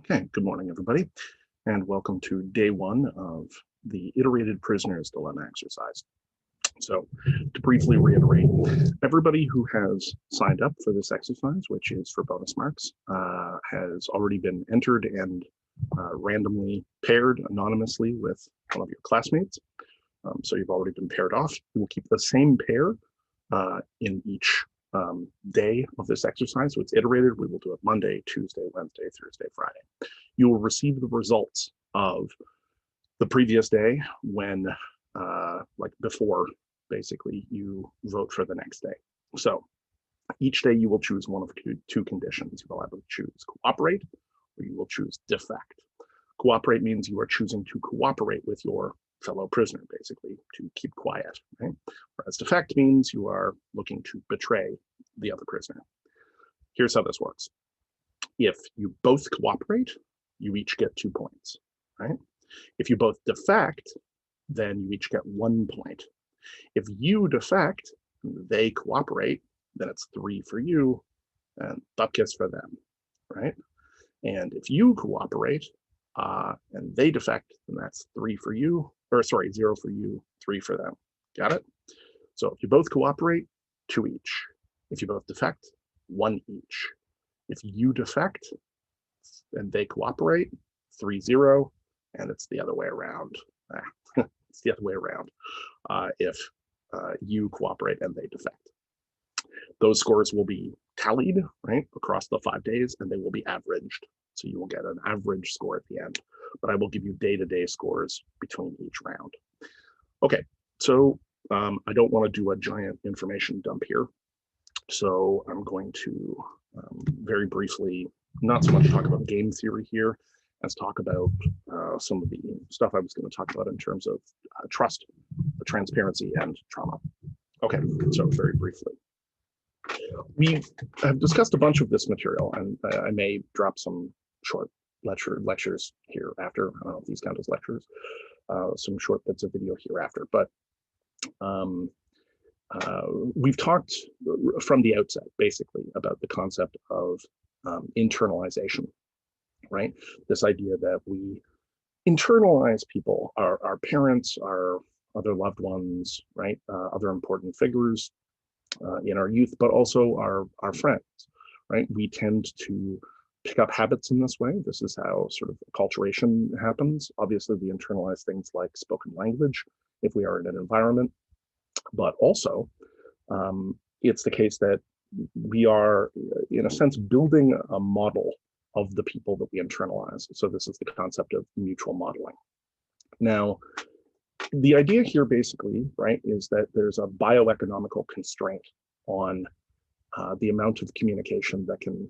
Okay, good morning, everybody, and welcome to day one of the iterated prisoner's dilemma exercise. So, to briefly reiterate, everybody who has signed up for this exercise, which is for bonus marks, has already been entered and randomly paired anonymously with one of your classmates. So you've already been paired off. You will keep the same pair in each day of this exercise. So it's iterated. We will do it Monday, Tuesday, Wednesday, Thursday, Friday. You will receive the results of the previous day when, like before, basically, you vote for the next day. So each day you will choose one of two conditions. You will either choose cooperate or you will choose defect. Cooperate means you are choosing to cooperate with your fellow prisoner, basically, to keep quiet, right? Whereas defect means you are looking to betray the other prisoner. Here's how this works. If you both cooperate, you each get 2 points, right? If you both defect, then you each get 1 point. If you defect, they cooperate, then it's 3 for you and bupkis for them, right? And if you cooperate and they defect, then that's 3 for you, or sorry, 0 for you, 3 for them. Got it? So if you both cooperate, 2 each. If you both defect, 1 each. If you defect and they cooperate, 3-0, and it's the other way around. It's the other way around. If you cooperate and they defect. Those scores will be tallied, right, across the 5 days, and they will be averaged. So you will get an average score at the end, but I will give you day-to-day scores between each round. Okay, so I don't want to do a giant information dump here. So I'm going to very briefly, not so much talk about game theory here, as talk about some of the stuff I was going to talk about in terms of trust, transparency, and trauma. Okay, so very briefly. We have discussed a bunch of this material, and I may drop some short lectures here after. I don't know if these count as lectures, some short bits of video hereafter, but we've talked from the outset, basically, about the concept of internalization, right? This idea that we internalize people, our parents, our other loved ones, right? Other important figures in our youth, but also our friends, right? We tend to pick up habits in this way. This is how sort of acculturation happens. Obviously, we internalize things like spoken language if we are in an environment, but also it's the case that we are, in a sense, building a model of the people that we internalize. So this is the concept of mutual modeling. Now, the idea here basically, right, is that there's a bioeconomical constraint on the amount of communication that can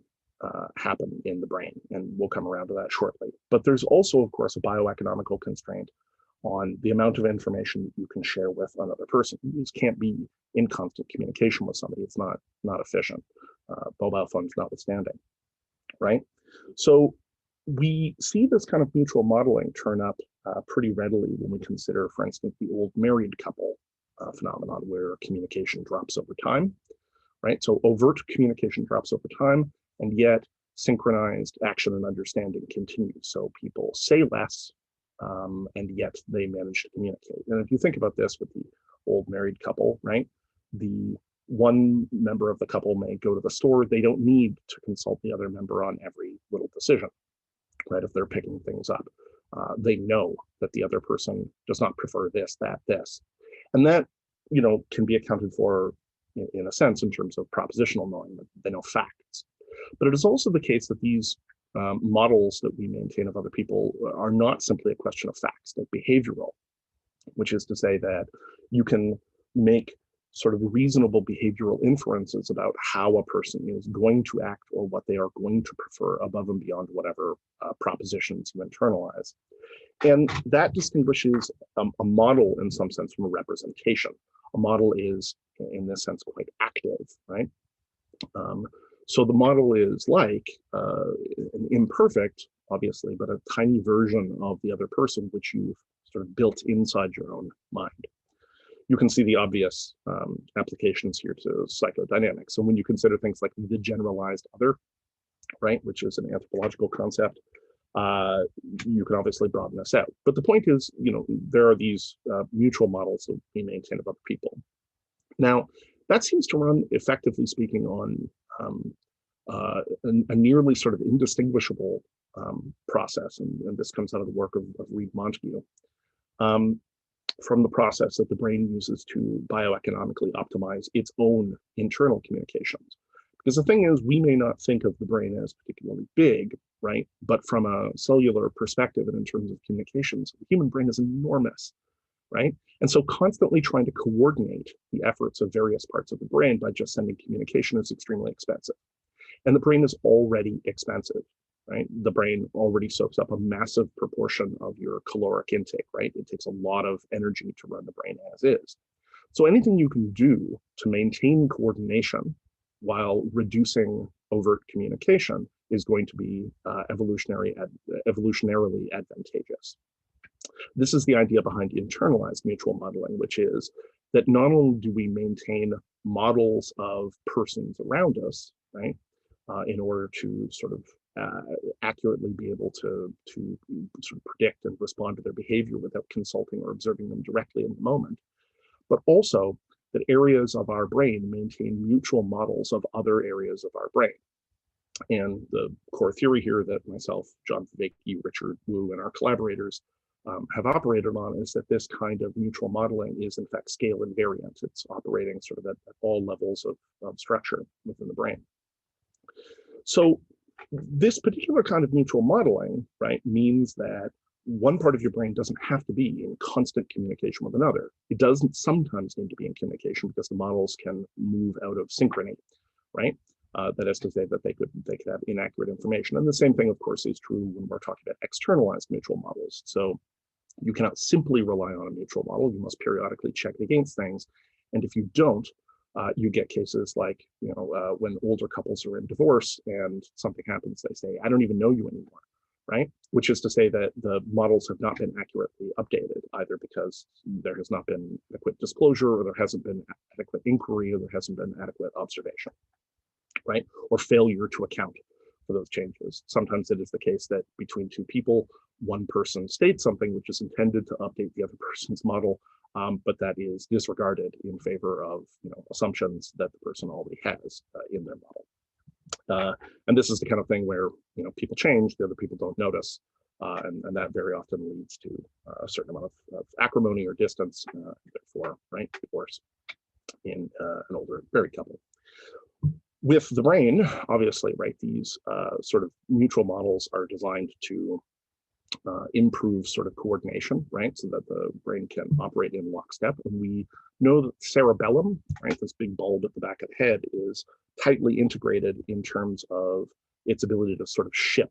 happen in the brain, and we'll come around to that shortly. But there's also, of course, a bioeconomical constraint on the amount of information that you can share with another person. You just can't be in constant communication with somebody. It's not efficient, mobile phones notwithstanding, right? So we see this kind of mutual modeling turn up pretty readily when we consider, for instance, the old married couple phenomenon, where communication drops over time, right? So overt communication drops over time, and yet synchronized action and understanding continues. So people say less, and yet they manage to communicate. And if you think about this with the old married couple, right? The one member of the couple may go to the store. They don't need to consult the other member on every little decision, right? If they're picking things up, they know that the other person does not prefer this, that, this. And that, you know, can be accounted for in a sense in terms of propositional knowing, that they know facts. But it is also the case that these models that we maintain of other people are not simply a question of facts, they're behavioral, which is to say that you can make sort of reasonable behavioral inferences about how a person is going to act or what they are going to prefer above and beyond whatever propositions you internalize. And that distinguishes a model in some sense from a representation. A model is, in this sense, quite active, right? So the model is like an imperfect, obviously, but a tiny version of the other person, which you've sort of built inside your own mind. You can see the obvious applications here to psychodynamics. So when you consider things like the generalized other, right, which is an anthropological concept, you can obviously broaden this out. But the point is, there are these mutual models that we maintain of other people. Now, that seems to run, effectively speaking, on a nearly sort of indistinguishable process, and this comes out of the work of Reed Montague, from the process that the brain uses to bioeconomically optimize its own internal communications. Because the thing is, we may not think of the brain as particularly big, right? But from a cellular perspective and in terms of communications, the human brain is enormous, right? And so constantly trying to coordinate the efforts of various parts of the brain by just sending communication is extremely expensive. And the brain is already expensive, right? The brain already soaks up a massive proportion of your caloric intake, right? It takes a lot of energy to run the brain as is. So anything you can do to maintain coordination while reducing overt communication is going to be evolutionarily advantageous. This is the idea behind internalized mutual modeling, which is that not only do we maintain models of persons around us, right, in order to sort of accurately be able to sort of predict and respond to their behavior without consulting or observing them directly in the moment, but also that areas of our brain maintain mutual models of other areas of our brain. And the core theory here that myself, John Favecki, Richard Wu, and our collaborators have operated on is that this kind of mutual modeling is in fact scale invariant. It's operating sort of at all levels of structure within the brain. So this particular kind of mutual modeling, right, means that one part of your brain doesn't have to be in constant communication with another. It doesn't sometimes need to be in communication because the models can move out of synchrony, right? That is to say that they could have inaccurate information. And the same thing, of course, is true when we're talking about externalized mutual models. So you cannot simply rely on a mutual model. You must periodically check it against things. And if you don't, you get cases like, when older couples are in divorce and something happens, they say, I don't even know you anymore, right? Which is to say that the models have not been accurately updated, either because there has not been adequate disclosure, or there hasn't been adequate inquiry, or there hasn't been adequate observation, right? Or failure to account for those changes. Sometimes it is the case that between two people, one person states something which is intended to update the other person's model, but that is disregarded in favor of assumptions that the person already has in their model. And this is the kind of thing where people change, the other people don't notice, and that very often leads to a certain amount of acrimony or distance, therefore, right, divorce in an older married couple. With the brain, obviously, right, these sort of mutual models are designed to improve sort of coordination, right, so that the brain can operate in lockstep. And we know that the cerebellum, right, this big bulb at the back of the head, is tightly integrated in terms of its ability to sort of ship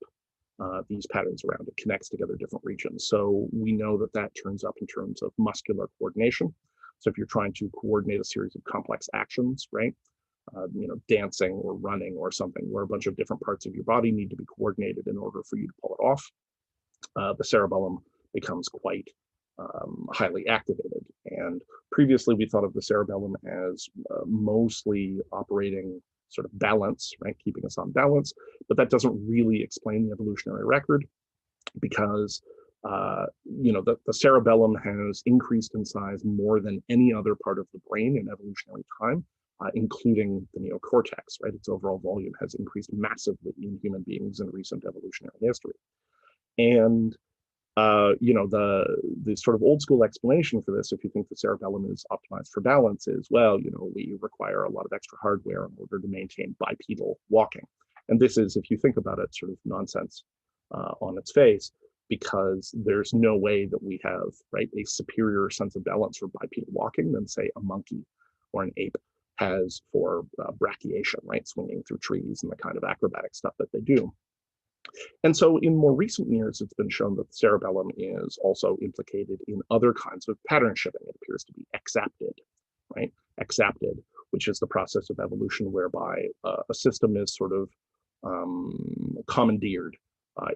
these patterns around. It connects together different regions. So we know that that turns up in terms of muscular coordination. So if you're trying to coordinate a series of complex actions, right, dancing or running or something, where a bunch of different parts of your body need to be coordinated in order for you to pull it off, the cerebellum becomes quite highly activated. And previously we thought of the cerebellum as mostly operating sort of balance, right, keeping us on balance, but that doesn't really explain the evolutionary record, because the cerebellum has increased in size more than any other part of the brain in evolutionary time, including the neocortex, right? Its overall volume has increased massively in human beings in recent evolutionary history. And the sort of old school explanation for this, if you think the cerebellum is optimized for balance, is, well, we require a lot of extra hardware in order to maintain bipedal walking. And this is, if you think about it, sort of nonsense on its face, because there's no way that we have, right, a superior sense of balance for bipedal walking than, say, a monkey or an ape has for brachiation, right, swinging through trees and the kind of acrobatic stuff that they do. And so in more recent years, it's been shown that the cerebellum is also implicated in other kinds of pattern shipping. It appears to be exapted, right? Exapted, which is the process of evolution whereby a system is sort of commandeered,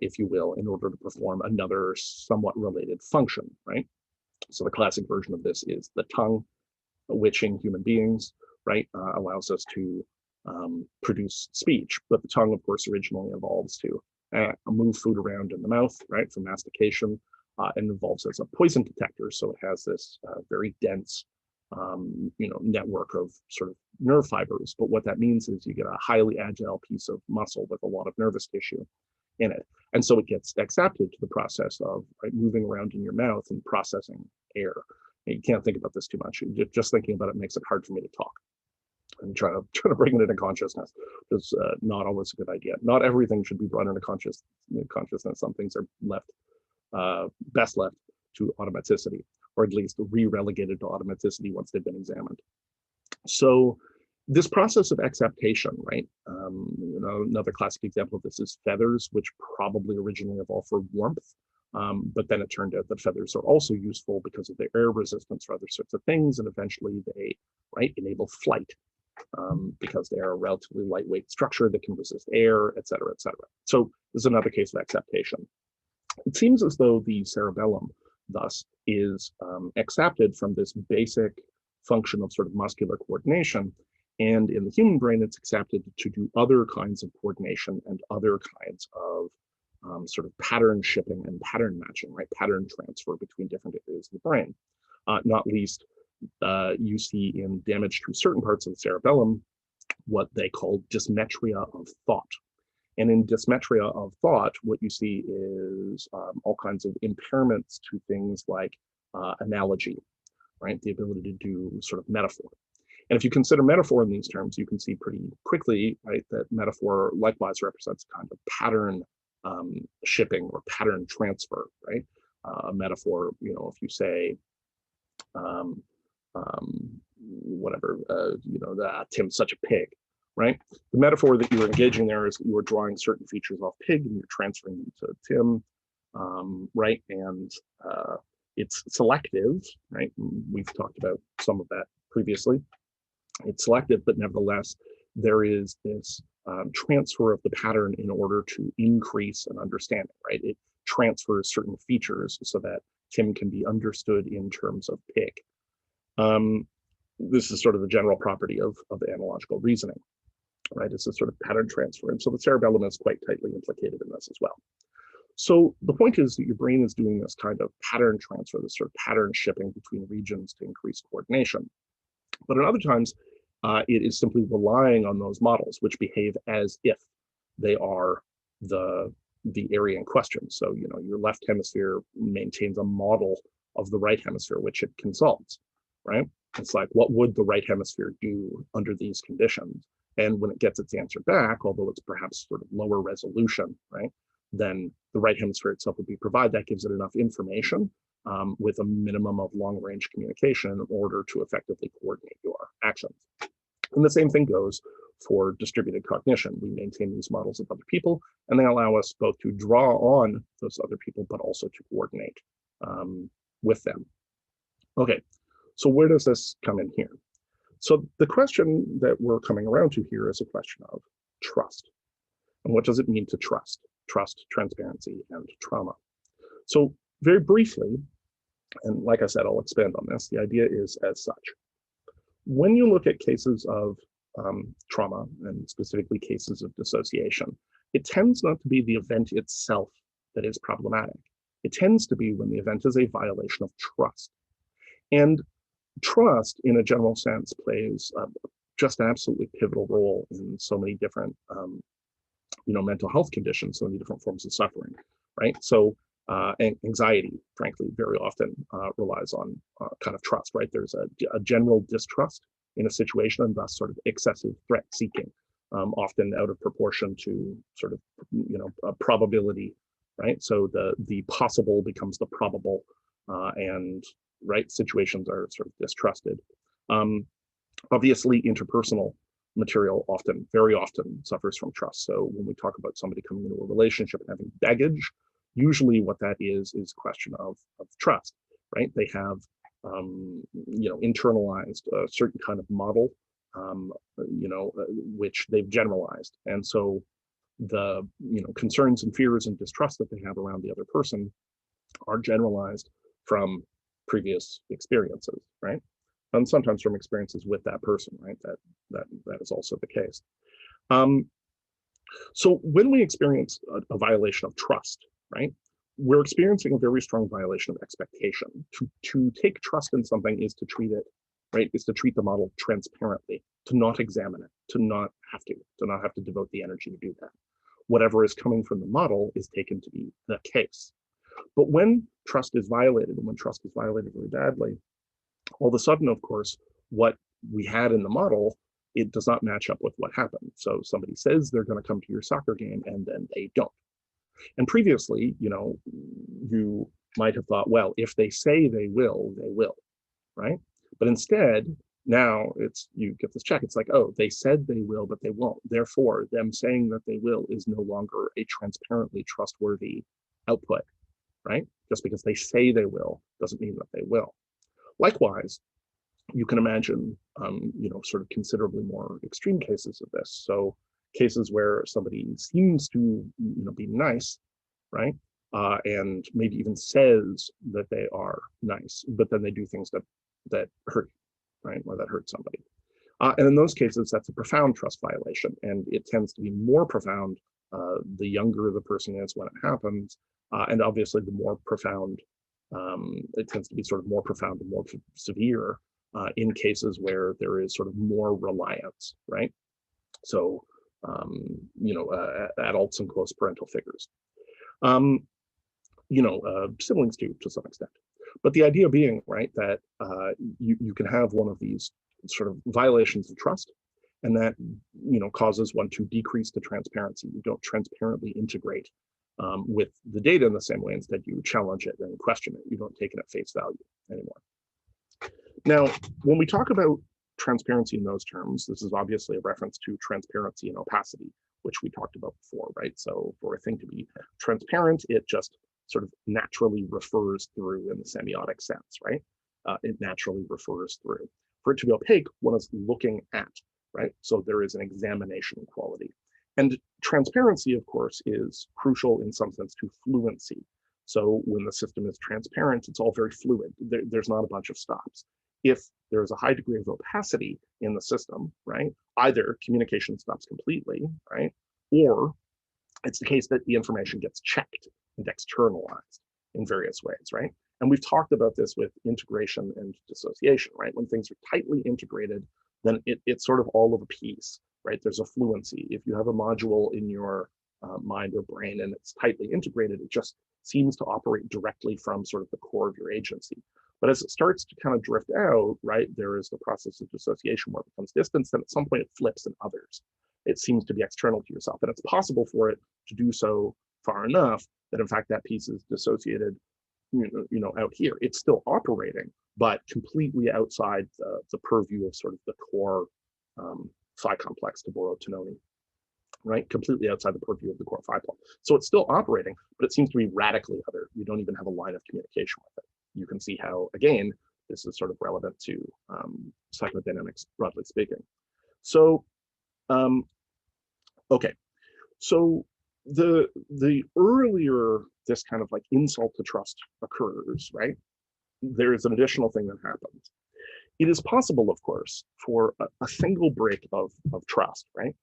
if you will, in order to perform another somewhat related function, right? So the classic version of this is the tongue, which in human beings, right, allows us to produce speech. But the tongue, of course, originally evolves to move food around in the mouth, right, for mastication, and involves as a poison detector. So it has this very dense, network of sort of nerve fibers. But what that means is you get a highly agile piece of muscle with a lot of nervous tissue in it. And so it gets accepted to the process of moving around in your mouth and processing air. And you can't think about this too much. Just thinking about it makes it hard for me to talk and try to bring it into consciousness. It's not always a good idea. Not everything should be brought into consciousness. Some things are best left to automaticity, or at least re-relegated to automaticity once they've been examined. So this process of acceptation, right? Another classic example of this is feathers, which probably originally evolved for warmth. But then it turned out that feathers are also useful because of their air resistance for other sorts of things. And eventually they, enable flight because they are a relatively lightweight structure that can resist air, et cetera, et cetera. So this is another case of acceptation. It seems as though the cerebellum, thus, is accepted from this basic function of sort of muscular coordination. And in the human brain, it's accepted to do other kinds of coordination and other kinds of sort of pattern shipping and pattern matching, right? Pattern transfer between different areas of the brain. Not least, you see in damage to certain parts of the cerebellum what they call dysmetria of thought. And in dysmetria of thought, what you see is all kinds of impairments to things like analogy, right? The ability to do sort of metaphor. And if you consider metaphor in these terms, you can see pretty quickly, right, that metaphor likewise represents kind of pattern shipping or pattern transfer, right? A metaphor, if you say, Tim's such a pig, right? The metaphor that you're engaging there is that you are drawing certain features off pig and you're transferring them to Tim, right? And it's selective, right? We've talked about some of that previously. It's selective, but nevertheless, there is this transfer of the pattern in order to increase an understanding, right? It transfers certain features so that Tim can be understood in terms of pig. This is sort of the general property of analogical reasoning, right? It's a sort of pattern transfer. And so the cerebellum is quite tightly implicated in this as well. So the point is that your brain is doing this kind of pattern transfer, this sort of pattern shipping between regions to increase coordination. But at other times, it is simply relying on those models, which behave as if they are the area in question. So, your left hemisphere maintains a model of the right hemisphere, which it consults, right? It's like, what would the right hemisphere do under these conditions? And when it gets its answer back, although it's perhaps sort of lower resolution, right, then the right hemisphere itself would be provided. That gives it enough information with a minimum of long-range communication in order to effectively coordinate your actions. And the same thing goes for distributed cognition. We maintain these models of other people, and they allow us both to draw on those other people, but also to coordinate with them. Okay, so where does this come in here? So the question that we're coming around to here is a question of trust. And what does it mean to trust? Trust, transparency, and trauma. So very briefly, and like I said, I'll expand on this, the idea is as such. When you look at cases of trauma, and specifically cases of dissociation, it tends not to be the event itself that is problematic. It tends to be when the event is a violation of trust. And trust, in a general sense, plays just an absolutely pivotal role in so many different mental health conditions, so many different forms of suffering, right? So anxiety, frankly, very often relies on kind of trust, right? There's a general distrust in a situation and thus sort of excessive threat seeking, often out of proportion to sort of, probability, right? So the possible becomes the probable, and right, situations are sort of distrusted. Obviously, interpersonal material very often suffers from trust. So when we talk about somebody coming into a relationship and having baggage, usually what that is a question of trust, right? They have, internalized a certain kind of model, which they've generalized. And so the, concerns and fears and distrust that they have around the other person are generalized from previous experiences, right? And sometimes from experiences with that person, right? That is also the case. So when we experience a violation of trust, right, we're experiencing a very strong violation of expectation. To take trust in something is to treat it, right, is to treat the model transparently, to not examine it, to not have to devote the energy to do that. Whatever is coming from the model is taken to be the case. But when trust is violated, and when trust is violated very badly, all of a sudden, of course, what we had in the model, it does not match up with what happened. So somebody says they're going to come to your soccer game and then they don't. And previously, you might have thought, well, if they say they will, right? But instead, now you get this check. It's like, oh, they said they will, but they won't. Therefore, them saying that they will is no longer a transparently trustworthy output, right? Just because they say they will doesn't mean that they will. Likewise, you can imagine, sort of considerably more extreme cases of this. So cases where somebody seems to, be nice, right? And maybe even says that they are nice, but then they do things that hurt, right? Or that hurt somebody. And in those cases, that's a profound trust violation. And it tends to be more profound the younger the person is when it happens. And obviously, the more profound, it tends to be sort of more profound and more severe in cases where there is sort of more reliance, right? So, adults and close parental figures. Siblings too, to some extent. But the idea being, right, that you can have one of these sort of violations of trust, and that causes one to decrease the transparency. You don't transparently integrate with the data in the same way. Instead, you challenge it and question it. You don't take it at face value anymore. Now, when we talk about transparency in those terms, this is obviously a reference to transparency and opacity, which we talked about before, right? So for a thing to be transparent, it just sort of naturally refers through in the semiotic sense, right? It naturally refers through. For it to be opaque, one is looking at, right? So there is an examination quality. And transparency, of course, is crucial in some sense to fluency. So when the system is transparent, it's all very fluid. There's not a bunch of stops. If there is a high degree of opacity in the system, right, either communication stops completely, right, or it's the case that the information gets checked and externalized in various ways, right? And we've talked about this with integration and dissociation, right? When things are tightly integrated, then it's sort of all of a piece, right? There's a fluency. If you have a module in your mind or brain and it's tightly integrated, it just seems to operate directly from sort of the core of your agency. But as it starts to kind of drift out, right, there is the process of dissociation where it becomes distance, then at some point it flips in others. It seems to be external to yourself. And it's possible for it to do so far enough that in fact that piece is dissociated, out here. It's still operating, but completely outside the purview of sort of the core psi complex, to borrow Tononi, right? Completely outside the purview of the core phi plot. So it's still operating, but it seems to be radically other. You don't even have a line of communication with it. You can see how, again, this is sort of relevant to psychodynamics, broadly speaking. So, okay. So the earlier this kind of like insult to trust occurs, right, there is an additional thing that happens. It is possible, of course, for a single break of trust, right,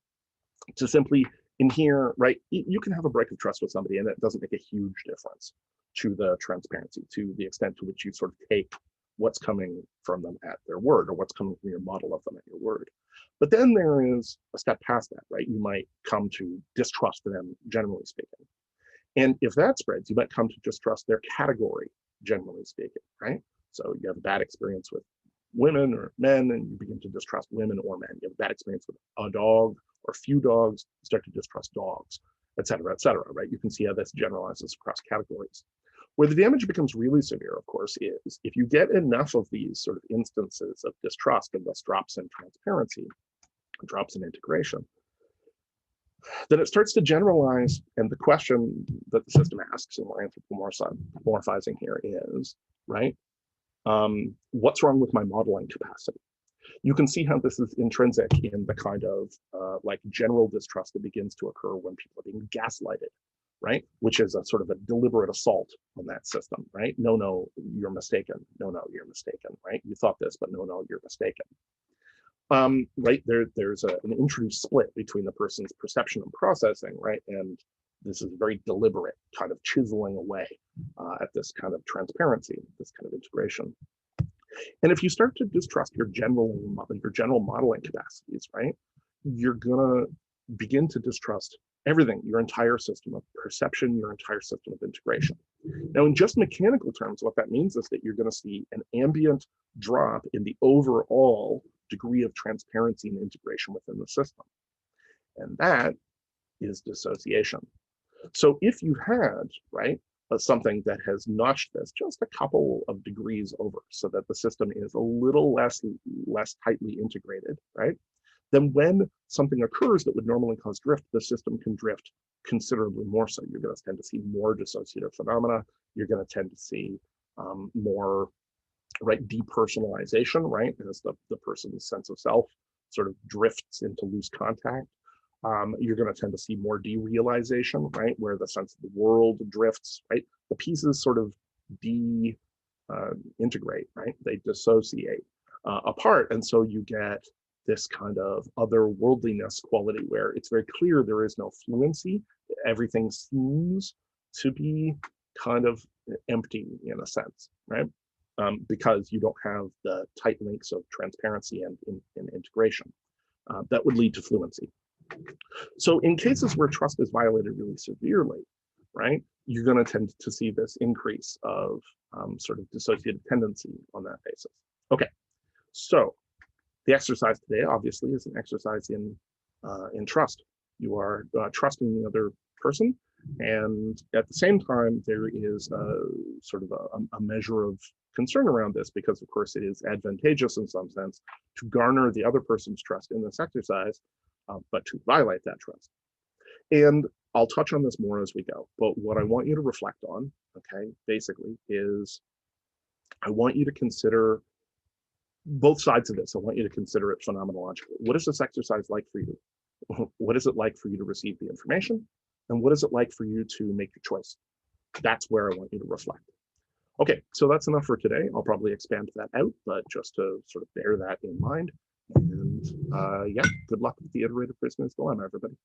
to simply inhere, right, you can have a break of trust with somebody and it doesn't make a huge difference to the transparency, to the extent to which you sort of take what's coming from them at their word, or what's coming from your model of them at your word. But then there is a step past that, right? You might come to distrust them, generally speaking. And if that spreads, you might come to distrust their category, generally speaking, right? So you have a bad experience with women or men, and you begin to distrust women or men. You have a bad experience with a dog or a few dogs, you start to distrust dogs, et cetera, right? You can see how this generalizes across categories. Where the damage becomes really severe, of course, is if you get enough of these sort of instances of distrust and thus drops in transparency, drops in integration, then it starts to generalize. And the question that the system asks, and we're anthropomorphizing here, is, right, what's wrong with my modeling capacity? You can see how this is intrinsic in the kind of like general distrust that begins to occur when people are being gaslighted, right? Which is a sort of a deliberate assault on that system, right? No, you're mistaken. No, you're mistaken, right? You thought this, but no, you're mistaken. right, there's an introduced split between the person's perception and processing, right? And this is very deliberate, kind of chiseling away at this kind of transparency, this kind of integration. And if you start to distrust your general modeling capacities, right, you're gonna begin to distrust everything, your entire system of perception, your entire system of integration. Now, in just mechanical terms, what that means is that you're going to see an ambient drop in the overall degree of transparency and integration within the system. And that is dissociation. So if you had, right, something that has notched this just a couple of degrees over so that the system is a little less tightly integrated, right, then when something occurs that would normally cause drift, the system can drift considerably more so. You're going to tend to see more dissociative phenomena. You're going to tend to see more, right, depersonalization, right, as the person's sense of self sort of drifts into loose contact. You're going to tend to see more derealization, right, where the sense of the world drifts, right? The pieces sort of integrate, right? They dissociate apart. And so you get this kind of otherworldliness quality where it's very clear there is no fluency. Everything seems to be kind of empty in a sense, right? Because you don't have the tight links of transparency and integration. That would lead to fluency. So in cases where trust is violated really severely, right, you're going to tend to see this increase of sort of dissociative tendency on that basis. Okay, so the exercise today, obviously, is an exercise in trust. You are trusting the other person, and at the same time, there is sort of a measure of concern around this because, of course, it is advantageous in some sense to garner the other person's trust in this exercise, but to violate that trust. And I'll touch on this more as we go. But what I want you to reflect on, okay, basically, is I want you to consider both sides of this. I want you to consider it phenomenologically. What is this exercise like for you? What is it like for you to receive the information? And what is it like for you to make your choice? That's where I want you to reflect. Okay, so that's enough for today. I'll probably expand that out, but just to sort of bear that in mind. And yeah, good luck with the iterative prisoner's dilemma, everybody.